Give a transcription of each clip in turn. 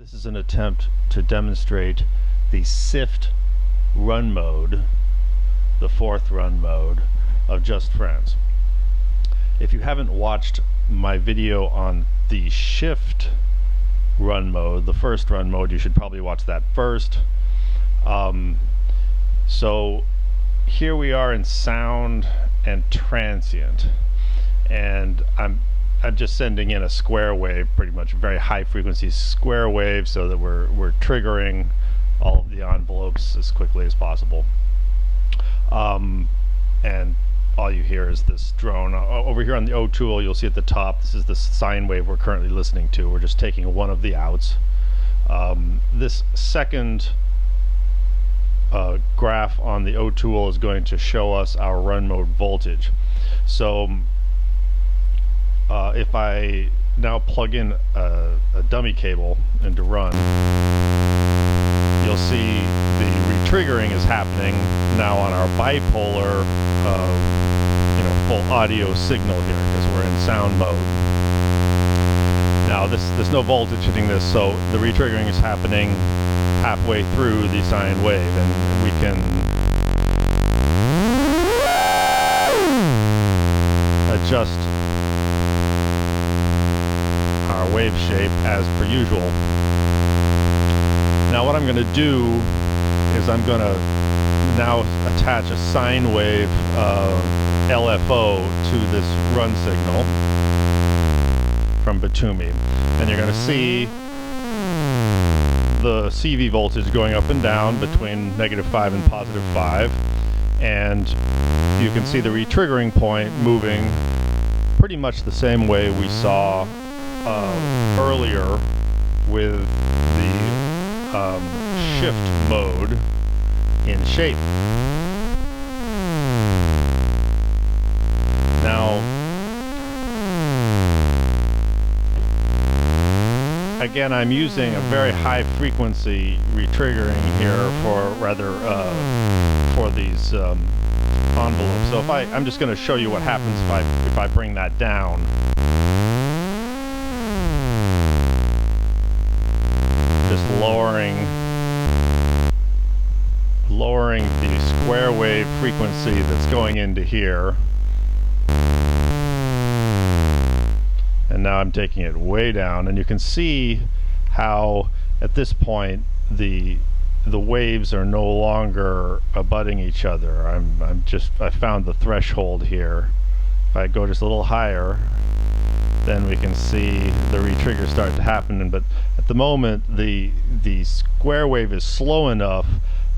This is an attempt to demonstrate the Sift run mode, the fourth run mode of Just Friends. If you haven't watched my video on the Shift run mode, the first run mode, you should probably watch that first. So here we are in sound and transient, and I'm just sending in a square wave, pretty much very high frequency square wave, so that we're triggering all of the envelopes as quickly as possible. And all you hear is this drone. Over here on the O tool, you'll see at the top, this is the sine wave we're currently listening to. We're just taking one of the outs. This second graph on the O tool is going to show us our run mode voltage. So if I now plug in a dummy cable into run, you'll see the retriggering is happening now on our bipolar full audio signal here, because we're in sound mode. Now there's no voltage hitting this, so the retriggering is happening halfway through the sine wave, and we can adjust our wave shape as per usual. Now what I'm going to do is I'm going to now attach a sine wave LFO to this run signal from Batumi, and you're going to see the CV voltage going up and down between -5 and +5, and you can see the retriggering point moving pretty much the same way we saw earlier with the shift mode in shape. Now, again, I'm using a very high frequency retriggering here for these envelopes. So I'm just going to show you what happens if I bring that down. Just lowering the square wave frequency that's going into here. And now I'm taking it way down, and you can see how at this point the waves are no longer abutting each other. I found the threshold here. If I go just a little higher, then we can see the retrigger start to happen. But at the moment, the square wave is slow enough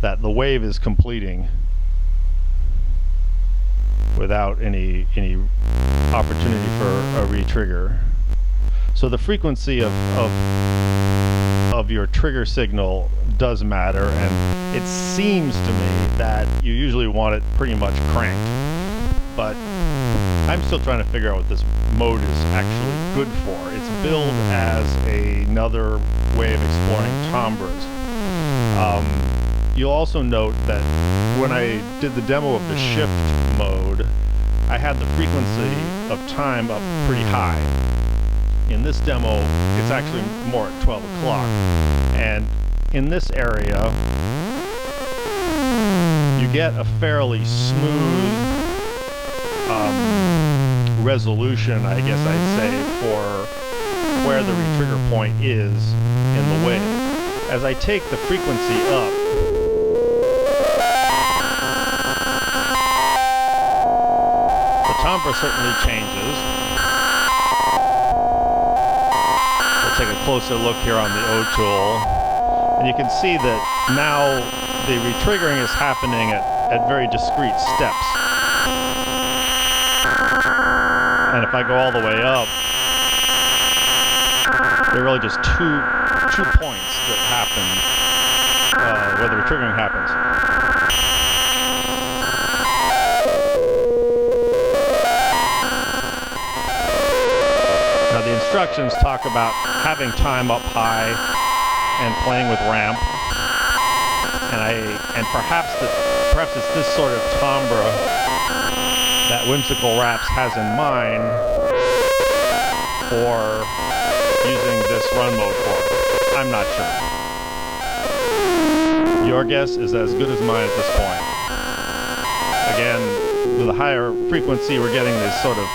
that the wave is completing without any opportunity for a retrigger. So the frequency of your trigger signal does matter, and it seems to me that you usually want it pretty much cranked. But I'm still trying to figure out what this mode is actually good for. It's billed as another way of exploring timbres. You'll also note that when I did the demo of the shift mode, I had the frequency of time up pretty high. In this demo, it's actually more at 12 o'clock. And in this area, you get a fairly smooth resolution, I guess I'd say, for where the retrigger point is in the wave. As I take the frequency up, the timbre certainly changes. We'll take a closer look here on the O tool, and you can see that now the retriggering is happening at very discrete steps. And if I go all the way up, there are really just two points that happen where the retriggering happens. Now the instructions talk about having time up high and playing with ramp, and perhaps it's this sort of timbre that Whimsical Raps has in mind for using this run mode for? I'm not sure. Your guess is as good as mine at this point. Again, with a higher frequency, we're getting these sort of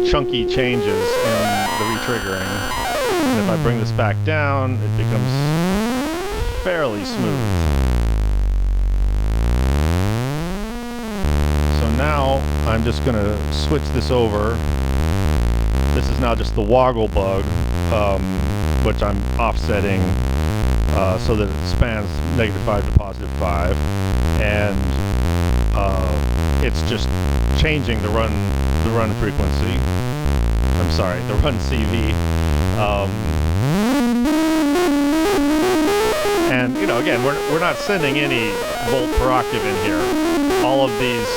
chunky changes in the retriggering. And if I bring this back down, it becomes fairly smooth. So now I'm just going to switch this over. This is now just the woggle bug, which I'm offsetting so that it spans -5 to +5, and it's just changing the run frequency. I'm sorry, the run CV. And again, we're not sending any volt per octave in here. All of these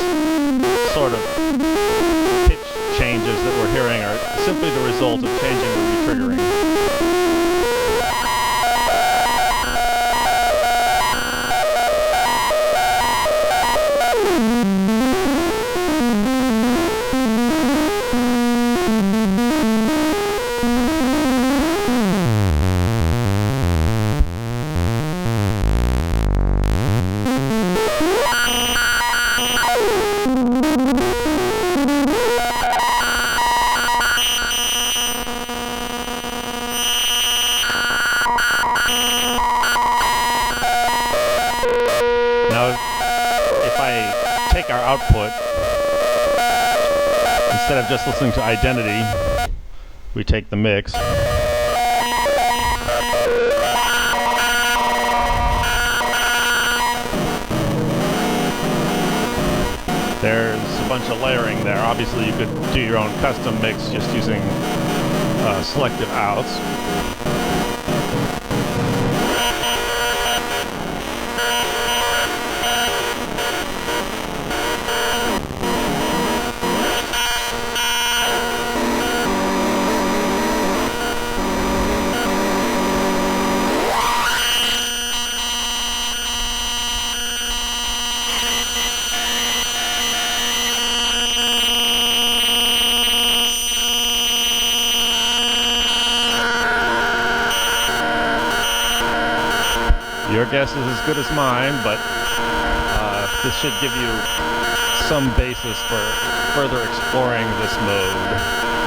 sort of pitch changes that we're hearing are simply the result of changing the retriggering. Output, instead of just listening to identity, we take the mix. There's a bunch of layering there. Obviously you could do your own custom mix just using selective outs. Your guess is as good as mine, but this should give you some basis for further exploring this mode.